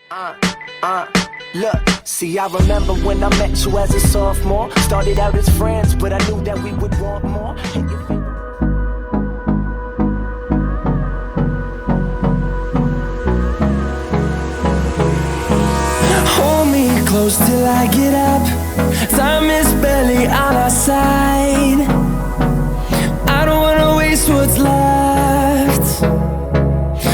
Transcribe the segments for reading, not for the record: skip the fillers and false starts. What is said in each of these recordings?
Uh, Look, see, I remember when I met you as a sophomore. Started out as friends, but I knew that we would want more. Hold me close till I get up. Time is barely on our side. I don't wanna waste what's left.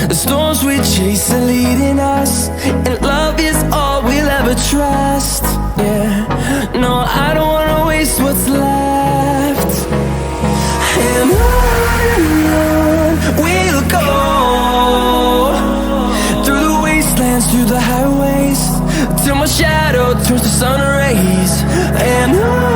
The storms we chase are leading us, and love is all we'll ever trust. Yeah, no, I don't wanna waste what's left. And on we'll go, through the wastelands, through the highways, till my shadow turns to sun rays. And on